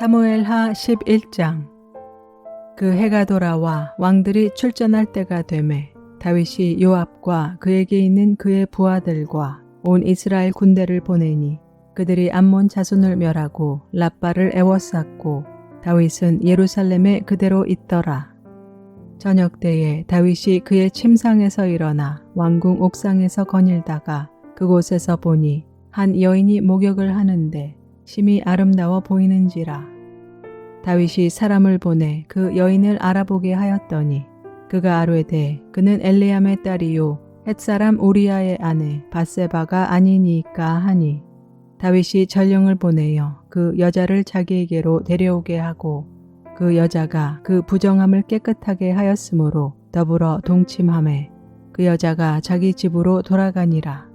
사무엘하 11장. 그 해가 돌아와 왕들이 출전할 때가 되매 다윗이 요압과 그에게 있는 그의 부하들과 온 이스라엘 군대를 보내니 그들이 암몬 자손을 멸하고 랍바를 애워쌌고 다윗은 예루살렘에 그대로 있더라. 저녁 때에 다윗이 그의 침상에서 일어나 왕궁 옥상에서 거닐다가 그곳에서 보니 한 여인이 목욕을 하는데 심히 아름다워 보이는지라. 다윗이 사람을 보내 그 여인을 알아보게 하였더니 그가 아뢰되 그는 엘리암의 딸이요 헷사람 우리아의 아내 밧세바가 아니니까 하니 다윗이 전령을 보내어 그 여자를 자기에게로 데려오게 하고 그 여자가 그 부정함을 깨끗하게 하였으므로 더불어 동침하매 그 여자가 자기 집으로 돌아가니라.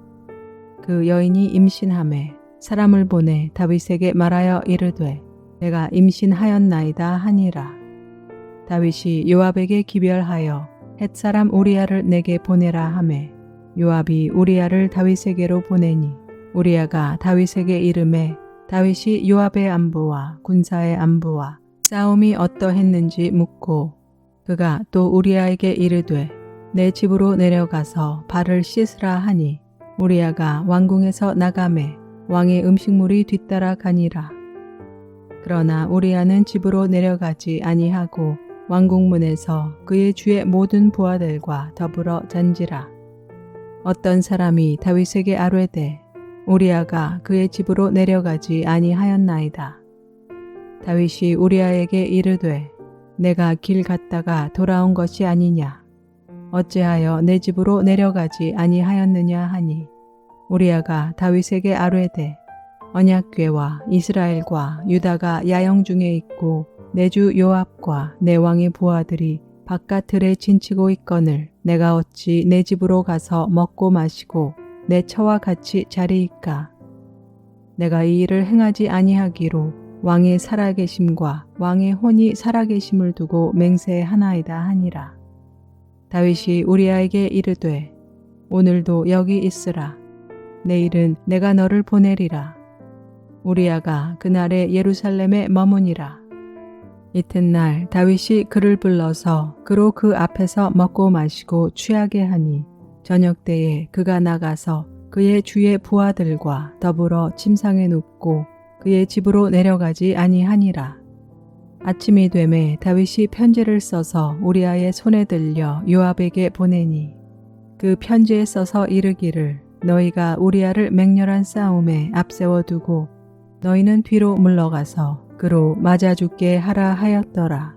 그 여인이 임신하매 사람을 보내 다윗에게 말하여 이르되 내가 임신하였나이다 하니라. 다윗이 요압에게 기별하여 헷사람 우리아를 내게 보내라 하매 요압이 우리아를 다윗에게로 보내니 우리아가 다윗에게 이르매 다윗이 요압의 안부와 군사의 안부와 싸움이 어떠했는지 묻고 그가 또 우리아에게 이르되 내 집으로 내려가서 발을 씻으라 하니 우리아가 왕궁에서 나가매 왕의 음식물이 뒤따라 가니라. 그러나 우리아는 집으로 내려가지 아니하고 왕궁문에서 그의 주의 모든 부하들과 더불어 잔지라. 어떤 사람이 다윗에게 아뢰되 우리아가 그의 집으로 내려가지 아니하였나이다. 다윗이 우리아에게 이르되 내가 길 갔다가 돌아온 것이 아니냐. 어찌하여 내 집으로 내려가지 아니하였느냐 하니 우리아가 다윗에게 아뢰되 언약궤와 이스라엘과 유다가 야영 중에 있고 내 주 요압과 내 왕의 부하들이 바깥 들에 진치고 있거늘 내가 어찌 내 집으로 가서 먹고 마시고 내 처와 같이 자리이까. 내가 이 일을 행하지 아니하기로 왕의 살아계심과 왕의 혼이 살아계심을 두고 맹세하나이다 하니라. 다윗이 우리아에게 이르되 오늘도 여기 있으라. 내일은 내가 너를 보내리라. 우리아가 그날에 예루살렘에 머무니라. 이튿날 다윗이 그를 불러서 그로 그 앞에서 먹고 마시고 취하게 하니 저녁 때에 그가 나가서 그의 주의 부하들과 더불어 침상에 눕고 그의 집으로 내려가지 아니하니라. 아침이 되매 다윗이 편지를 써서 우리아의 손에 들려 요압에게 보내니 그 편지에 써서 이르기를 너희가 우리아를 맹렬한 싸움에 앞세워 두고 너희는 뒤로 물러가서 그로 맞아 죽게 하라 하였더라.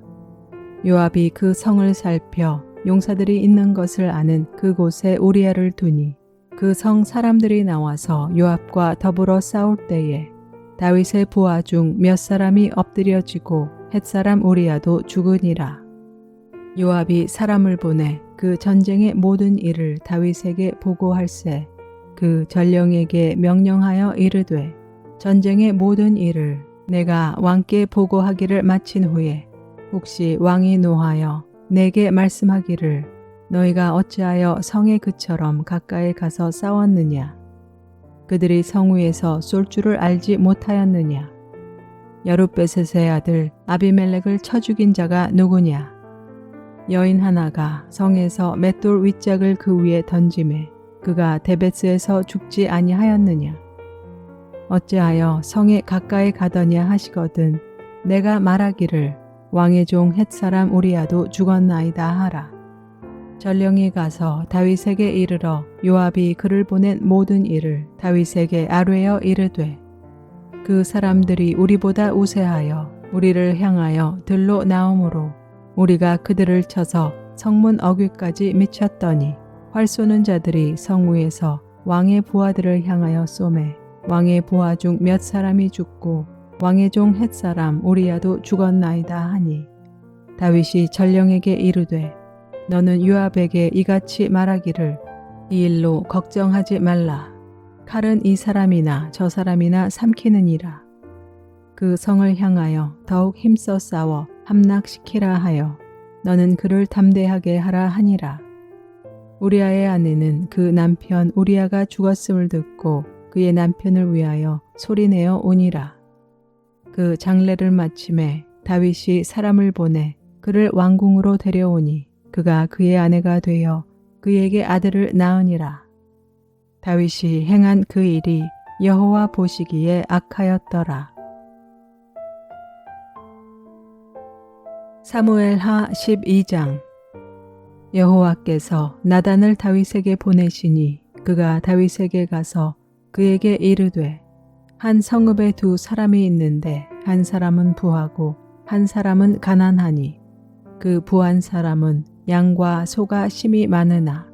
요압이 그 성을 살펴 용사들이 있는 것을 아는 그곳에 우리아를 두니 그 성 사람들이 나와서 요압과 더불어 싸울 때에 다윗의 부하 중 몇 사람이 엎드려지고 헷사람 우리아도 죽으니라. 요압이 사람을 보내 그 전쟁의 모든 일을 다윗에게 보고할세 그 전령에게 명령하여 이르되 전쟁의 모든 일을 내가 왕께 보고하기를 마친 후에 혹시 왕이 노하여 내게 말씀하기를 너희가 어찌하여 성에 그처럼 가까이 가서 싸웠느냐. 그들이 성 위에서 쏠 줄을 알지 못하였느냐. 여룻베셋의 아들 아비멜렉을 쳐 죽인 자가 누구냐. 여인 하나가 성에서 맷돌 윗짝을 그 위에 던지매 그가 데베스에서 죽지 아니하였느냐. 어찌하여 성에 가까이 가더냐 하시거든 내가 말하기를 왕의 종 헷사람 우리아도 죽었나이다 하라. 전령이 가서 다윗에게 이르러 요압이 그를 보낸 모든 일을 다윗에게 아뢰어 이르되 그 사람들이 우리보다 우세하여 우리를 향하여 들로 나오므로 우리가 그들을 쳐서 성문 어귀까지 미쳤더니 활 쏘는 자들이 성 위에서 왕의 부하들을 향하여 쏘매 왕의 부하 중 몇 사람이 죽고 왕의 종 헷사람 우리아도 죽었나이다 하니 다윗이 전령에게 이르되 너는 요압에게 이같이 말하기를 이 일로 걱정하지 말라. 칼은 이 사람이나 저 사람이나 삼키느니라. 그 성을 향하여 더욱 힘써 싸워 함락시키라 하여 너는 그를 담대하게 하라 하니라. 우리아의 아내는 그 남편 우리아가 죽었음을 듣고 그의 남편을 위하여 소리내어 오니라. 그 장례를 마침에 다윗이 사람을 보내 그를 왕궁으로 데려오니 그가 그의 아내가 되어 그에게 아들을 낳으니라. 다윗이 행한 그 일이 여호와 보시기에 악하였더라. 사무엘하 12장. 여호와께서 나단을 다윗에게 보내시니 그가 다윗에게 가서 그에게 이르되 한 성읍에 두 사람이 있는데 한 사람은 부하고 한 사람은 가난하니 그 부한 사람은 양과 소가 심이 많으나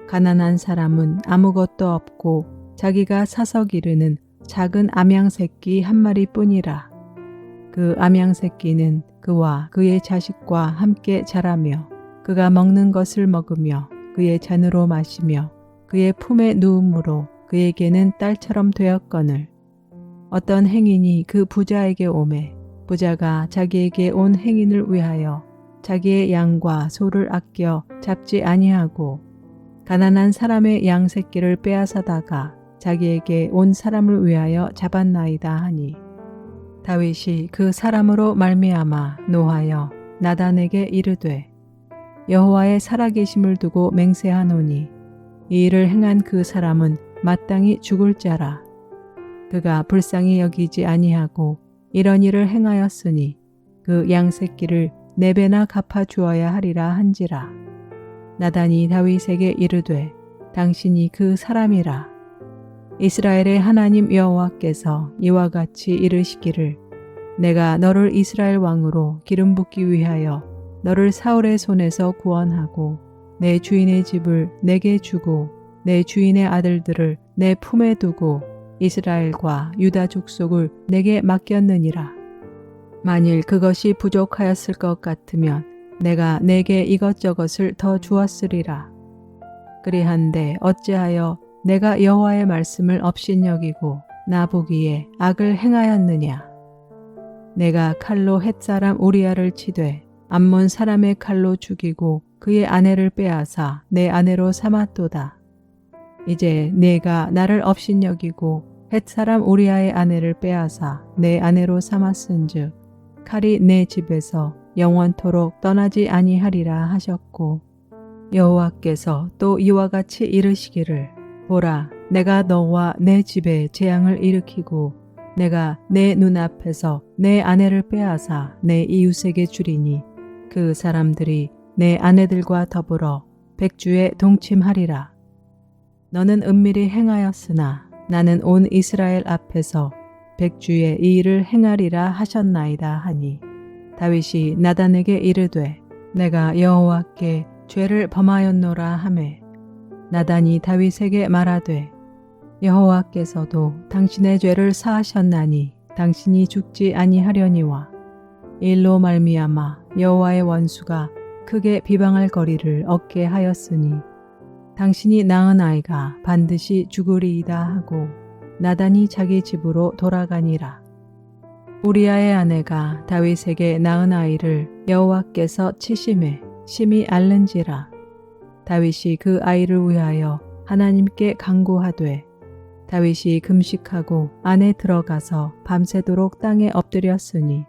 가난한 사람은 아무것도 없고 자기가 사서 기르는 작은 암양 새끼 한 마리뿐이라. 그 암양 새끼는 그와 그의 자식과 함께 자라며 그가 먹는 것을 먹으며 그의 잔으로 마시며 그의 품에 누움으로 그에게는 딸처럼 되었거늘 어떤 행인이 그 부자에게 오매 부자가 자기에게 온 행인을 위하여 자기의 양과 소를 아껴 잡지 아니하고 가난한 사람의 양 새끼를 빼앗아다가 자기에게 온 사람을 위하여 잡았나이다 하니 다윗이 그 사람으로 말미암아 노하여 나단에게 이르되 여호와의 살아계심을 두고 맹세하노니 이 일을 행한 그 사람은 마땅히 죽을 자라. 그가 불쌍히 여기지 아니하고 이런 일을 행하였으니 그 양새끼를 4배나 갚아 주어야 하리라 한지라. 나단이 다윗에게 이르되 당신이 그 사람이라. 이스라엘의 하나님 여호와께서 이와 같이 이르시기를 내가 너를 이스라엘 왕으로 기름 붓기 위하여 너를 사울의 손에서 구원하고 내 주인의 집을 내게 주고 내 주인의 아들들을 내 품에 두고 이스라엘과 유다 족속을 내게 맡겼느니라. 만일 그것이 부족하였을 것 같으면 내가 내게 이것저것을 더 주었으리라. 그리한데 어찌하여 내가 여호와의 말씀을 업신여기고 나보기에 악을 행하였느냐. 내가 칼로 헷사람 우리아를 치되 암몬 사람의 칼로 죽이고 그의 아내를 빼앗아 내 아내로 삼았도다. 이제 네가 나를 업신여기고 헷사람 우리아의 아내를 빼앗아 내 아내로 삼았은즉 칼이 내 집에서 영원토록 떠나지 아니하리라 하셨고 여호와께서 또 이와 같이 이르시기를 보라 내가 너와 내 집에 재앙을 일으키고 내가 내 눈앞에서 내 아내를 빼앗아 내 이웃에게 주리니 그 사람들이 내 아내들과 더불어 백주에 동침하리라. 너는 은밀히 행하였으나 나는 온 이스라엘 앞에서 백주에 이 일을 행하리라 하셨나이다 하니 다윗이 나단에게 이르되 내가 여호와께 죄를 범하였노라 하매 나단이 다윗에게 말하되 여호와께서도 당신의 죄를 사하셨나니 당신이 죽지 아니하려니와 일로 말미암아 여호와의 원수가 크게 비방할 거리를 얻게 하였으니 당신이 낳은 아이가 반드시 죽으리이다 하고 나단이 자기 집으로 돌아가니라. 우리아의 아내가 다윗에게 낳은 아이를 여호와께서 치심에 심히 앓는지라. 다윗이 그 아이를 위하여 하나님께 간구하되 다윗이 금식하고 안에 들어가서 밤새도록 땅에 엎드렸으니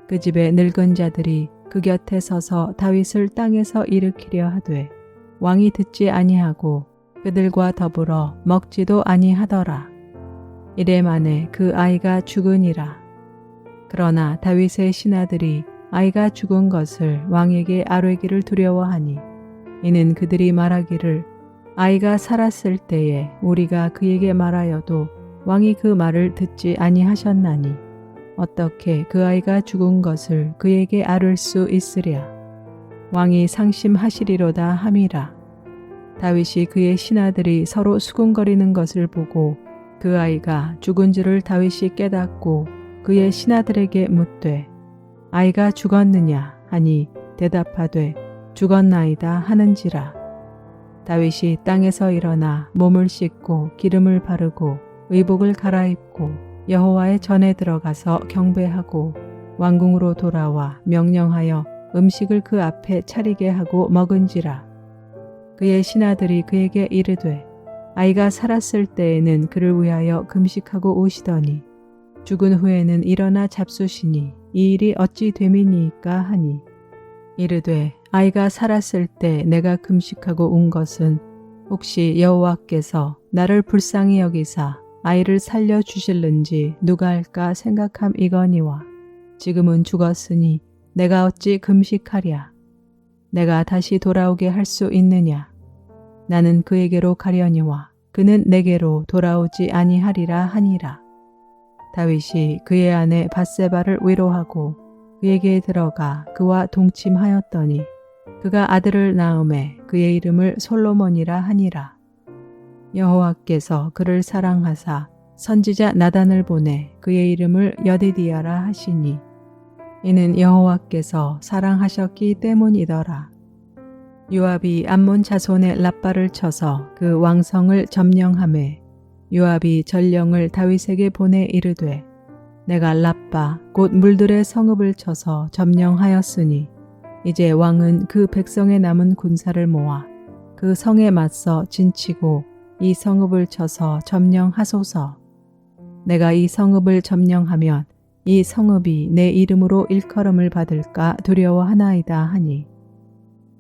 그 집의 늙은 자들이 그 곁에 서서 다윗을 땅에서 일으키려 하되 왕이 듣지 아니하고 그들과 더불어 먹지도 아니하더라. 이래 만에 그 아이가 죽으니라. 그러나 다윗의 신하들이 아이가 죽은 것을 왕에게 아뢰기를 두려워하니 이는 그들이 말하기를 아이가 살았을 때에 우리가 그에게 말하여도 왕이 그 말을 듣지 아니하셨나니 어떻게 그 아이가 죽은 것을 그에게 아뢰 수 있으랴. 왕이 상심하시리로다 함이라. 다윗이 그의 신하들이 서로 수군거리는 것을 보고 그 아이가 죽은 줄을 다윗이 깨닫고 그의 신하들에게 묻되 아이가 죽었느냐 하니 대답하되 죽었나이다 하는지라. 다윗이 땅에서 일어나 몸을 씻고 기름을 바르고 의복을 갈아입고 여호와의 전에 들어가서 경배하고 왕궁으로 돌아와 명령하여 음식을 그 앞에 차리게 하고 먹은지라. 그의 신하들이 그에게 이르되 아이가 살았을 때에는 그를 위하여 금식하고 오시더니 죽은 후에는 일어나 잡수시니 이 일이 어찌 됨이니까 하니 이르되 아이가 살았을 때 내가 금식하고 운 것은 혹시 여호와께서 나를 불쌍히 여기사 아이를 살려 주실는지 누가 할까 생각함이거니와 지금은 죽었으니 내가 어찌 금식하랴. 내가 다시 돌아오게 할 수 있느냐. 나는 그에게로 가려니와 그는 내게로 돌아오지 아니하리라 하니라. 다윗이 그의 아내 밧세바를 위로하고 그에게 들어가 그와 동침하였더니 그가 아들을 낳음에 그의 이름을 솔로몬이라 하니라. 여호와께서 그를 사랑하사 선지자 나단을 보내 그의 이름을 여디디아라 하시니 이는 여호와께서 사랑하셨기 때문이더라. 요압이 암몬 자손의 라빠를 쳐서 그 왕성을 점령하매 요압이 전령을 다윗에게 보내 이르되 내가 라빠 곧 물들의 성읍을 쳐서 점령하였으니 이제 왕은 그 백성에 남은 군사를 모아 그 성에 맞서 진치고 이 성읍을 쳐서 점령하소서. 내가 이 성읍을 점령하면 이 성읍이 내 이름으로 일컬음을 받을까 두려워하나이다 하니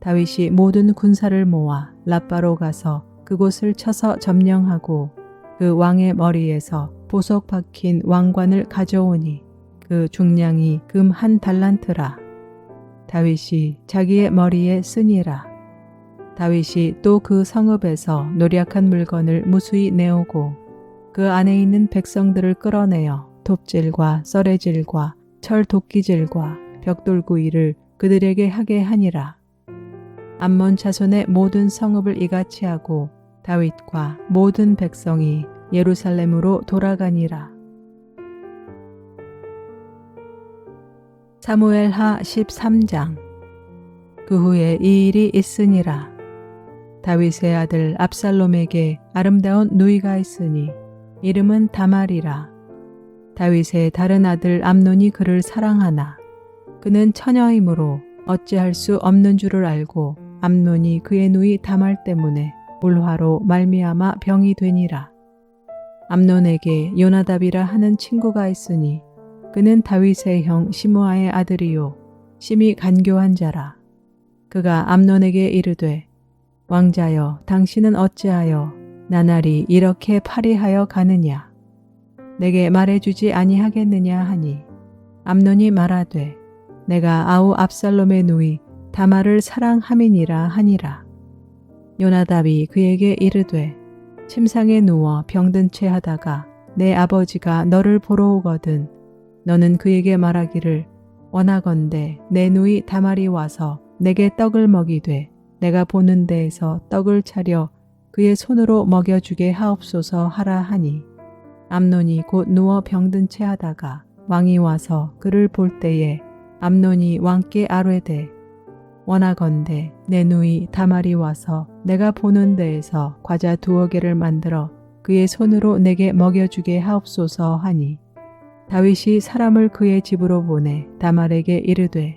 다윗이 모든 군사를 모아 라빠로 가서 그곳을 쳐서 점령하고 그 왕의 머리에서 보석 박힌 왕관을 가져오니 그 중량이 금 1달란트라. 다윗이 자기의 머리에 쓰니라. 다윗이 또 그 성읍에서 노략한 물건을 무수히 내오고 그 안에 있는 백성들을 끌어내어 톱질과 썰애질과 철 도끼질과 벽돌구이를 그들에게 하게 하니라. 암몬 자손의 모든 성읍을 이같이 하고 다윗과 모든 백성이 예루살렘으로 돌아가니라. 사무엘하 13장. 그 후에 이 일이 있으니라. 다윗의 아들 압살롬에게 아름다운 누이가 있으니 이름은 다말이라. 다윗의 다른 아들 암논이 그를 사랑하나 그는 처녀이므로 어찌할 수 없는 줄을 알고 암논이 그의 누이 다말 때문에 물화로 말미암아 병이 되니라. 암논에게 요나답이라 하는 친구가 있으니 그는 다윗의 형 시므아의 아들이요 심히 간교한 자라. 그가 암논에게 이르되 왕자여 당신은 어찌하여 나날이 이렇게 파리하여 가느냐. 내게 말해주지 아니하겠느냐 하니 암논이 말하되 내가 아우 압살롬의 누이 다말을 사랑함이니라 하니라. 요나답이 그에게 이르되 침상에 누워 병든 채 하다가 내 아버지가 너를 보러 오거든 너는 그에게 말하기를 원하건대 내 누이 다말이 와서 내게 떡을 먹이되 내가 보는 데에서 떡을 차려 그의 손으로 먹여주게 하옵소서 하라 하니 암논이 곧 누워 병든 채 하다가 왕이 와서 그를 볼 때에 암논이 왕께 아뢰되 원하건대 내 누이 다말이 와서 내가 보는 데에서 과자 2개를 만들어 그의 손으로 내게 먹여주게 하옵소서 하니 다윗이 사람을 그의 집으로 보내 다말에게 이르되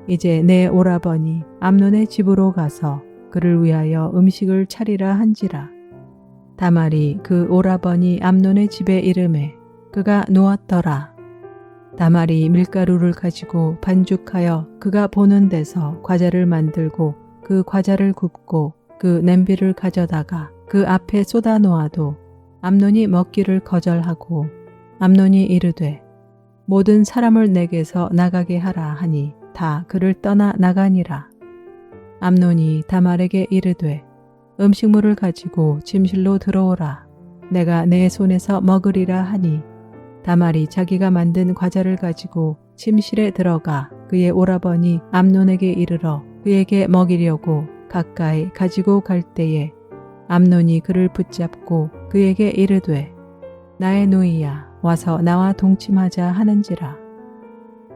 이제 내 오라버니 암논의 집으로 가서 그를 위하여 음식을 차리라 한지라. 다말이 그 오라버니 암논의 집에 이르매 그가 누웠더라. 다말이 밀가루를 가지고 반죽하여 그가 보는 데서 과자를 만들고 그 과자를 굽고 그 냄비를 가져다가 그 앞에 쏟아 놓아도 암논이 먹기를 거절하고 암논이 이르되 모든 사람을 내게서 나가게 하라 하니 다 그를 떠나 나가니라. 암논이 다말에게 이르되 음식물을 가지고 침실로 들어오라. 내가 내 손에서 먹으리라 하니 다말이 자기가 만든 과자를 가지고 침실에 들어가 그의 오라버니 암논에게 이르러 그에게 먹이려고 가까이 가지고 갈 때에 암논이 그를 붙잡고 그에게 이르되 나의 누이야 와서 나와 동침하자 하는지라.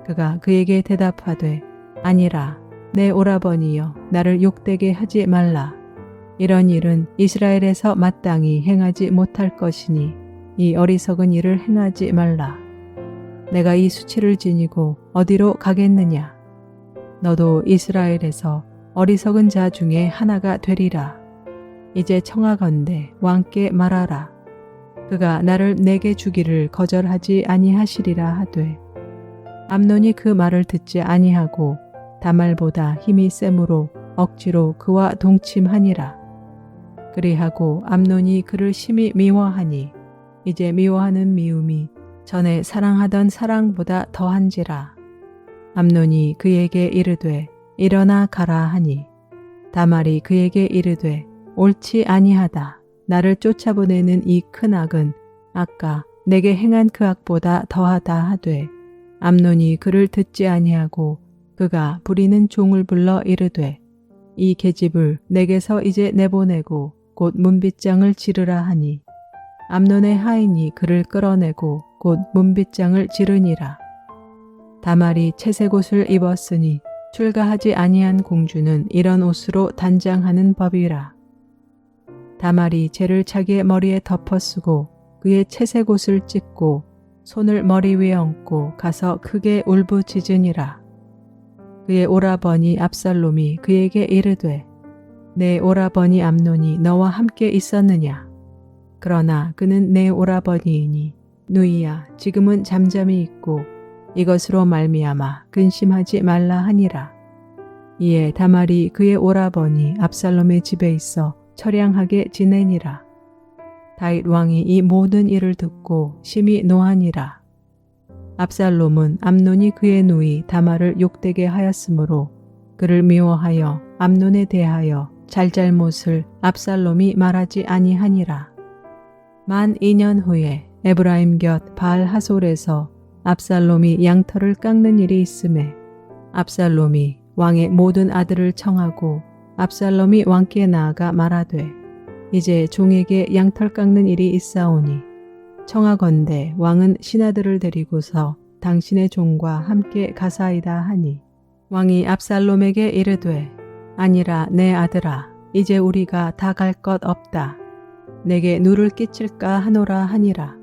그가 그에게 대답하되 아니라 내 오라버니여 나를 욕되게 하지 말라. 이런 일은 이스라엘에서 마땅히 행하지 못할 것이니 이 어리석은 일을 행하지 말라. 내가 이 수치를 지니고 어디로 가겠느냐. 너도 이스라엘에서 어리석은 자 중에 하나가 되리라. 이제 청하건대 왕께 말하라. 그가 나를 내게 주기를 거절하지 아니하시리라 하되 암논이 그 말을 듣지 아니하고 다말보다 힘이 세므로 억지로 그와 동침하니라. 그리하고 암논이 그를 심히 미워하니 이제 미워하는 미움이 전에 사랑하던 사랑보다 더한지라. 암논이 그에게 이르되 일어나 가라 하니 다말이 그에게 이르되 옳지 아니하다. 나를 쫓아보내는 이 큰 악은 아까 내게 행한 그 악보다 더하다 하되 암논이 그를 듣지 아니하고 그가 부리는 종을 불러 이르되 이 계집을 내게서 이제 내보내고 곧 문빗장을 지르라 하니 암논의 하인이 그를 끌어내고 곧 문빗장을 지르니라. 다말이 채색 옷을 입었으니 출가하지 아니한 공주는 이런 옷으로 단장하는 법이라. 다말이 재를 자기의 머리에 덮어쓰고 그의 채색 옷을 찢고 손을 머리 위에 얹고 가서 크게 울부짖으니라. 그의 오라버니 압살롬이 그에게 이르되 내 오라버니 암논이 너와 함께 있었느냐. 그러나 그는 내 오라버니이니 누이야 지금은 잠잠히 있고 이것으로 말미암아 근심하지 말라 하니라. 이에 다말이 그의 오라버니 압살롬의 집에 있어 처량하게 지내니라. 다윗 왕이 이 모든 일을 듣고 심히 노하니라. 압살롬은 암논이 그의 누이 다말을 욕되게 하였으므로 그를 미워하여 암논에 대하여 잘잘못을 압살롬이 말하지 아니하니라. 만 2년 후에 에브라임 곁 바알 하솔에서 압살롬이 양털을 깎는 일이 있음에 압살롬이 왕의 모든 아들을 청하고 압살롬이 왕께 나아가 말하되 이제 종에게 양털 깎는 일이 있사오니 청하건대 왕은 신하들을 데리고서 당신의 종과 함께 가사이다 하니 왕이 압살롬에게 이르되 아니라 내 아들아 이제 우리가 다 갈 것 없다. 내게 누를 끼칠까 하노라 하니라.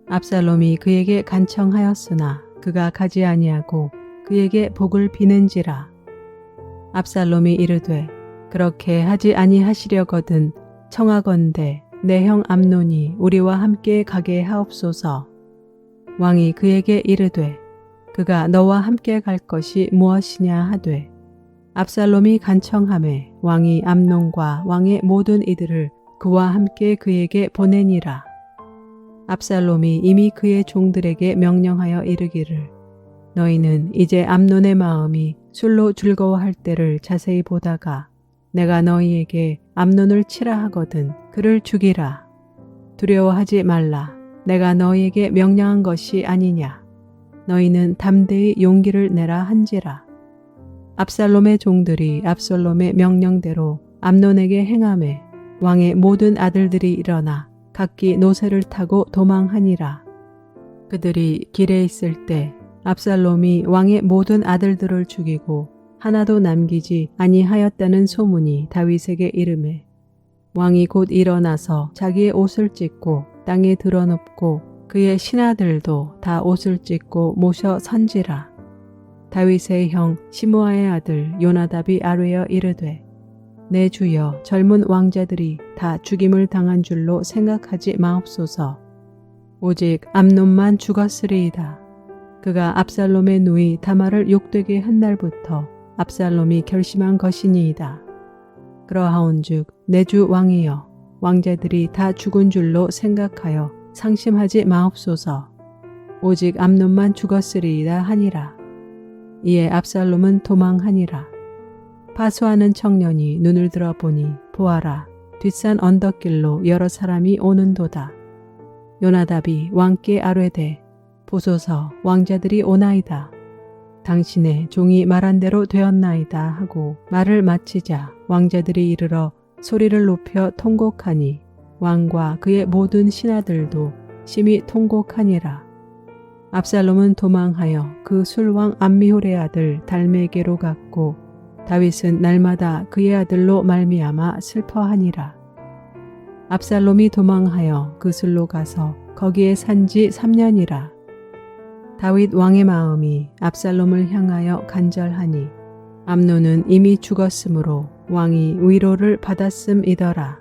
압살롬이 그에게 간청하였으나 그가 가지 아니하고 그에게 복을 비는지라. 압살롬이 이르되 그렇게 하지 아니하시려거든 청하건대 내 형 암논이 우리와 함께 가게 하옵소서. 왕이 그에게 이르되 그가 너와 함께 갈 것이 무엇이냐 하되 압살롬이 간청하매 왕이 암논과 왕의 모든 이들을 그와 함께 그에게 보내니라. 압살롬이 이미 그의 종들에게 명령하여 이르기를 너희는 이제 암논의 마음이 술로 즐거워할 때를 자세히 보다가 내가 너희에게 암논을 치라 하거든 그를 죽이라. 두려워하지 말라. 내가 너희에게 명령한 것이 아니냐. 너희는 담대히 용기를 내라 한지라. 압살롬의 종들이 압살롬의 명령대로 암논에게 행하매 왕의 모든 아들들이 일어나 각기 노새를 타고 도망하니라. 그들이 길에 있을 때 압살롬이 왕의 모든 아들들을 죽이고 하나도 남기지 아니하였다는 소문이 다윗에게 이르매 왕이 곧 일어나서 자기의 옷을 찢고 땅에 드러눕고 그의 신하들도 다 옷을 찢고 모셔 선지라. 다윗의 형 시므아의 아들 요나답이 아뢰어 이르되 내 주여 젊은 왕자들이 다 죽임을 당한 줄로 생각하지 마옵소서. 오직 암논만 죽었으리이다. 그가 압살롬의 누이 다말을 욕되게 한 날부터 압살롬이 결심한 것이니이다. 그러하온즉 내 주 왕이여 왕자들이 다 죽은 줄로 생각하여 상심하지 마옵소서. 오직 암논만 죽었으리이다 하니라. 이에 압살롬은 도망하니라. 파수하는 청년이 눈을 들어보니 보아라 뒷산 언덕길로 여러 사람이 오는도다. 요나답이 왕께 아뢰되 보소서 왕자들이 오나이다. 당신의 종이 말한 대로 되었나이다 하고 말을 마치자 왕자들이 이르러 소리를 높여 통곡하니 왕과 그의 모든 신하들도 심히 통곡하니라. 압살롬은 도망하여 그 술왕 암미홀의 아들 달메게로 갔고 다윗은 날마다 그의 아들로 말미암아 슬퍼하니라. 압살롬이 도망하여 그 술로 가서 거기에 산지 3년이라. 다윗 왕의 마음이 압살롬을 향하여 간절하니 암논은 이미 죽었으므로 왕이 위로를 받았음이더라.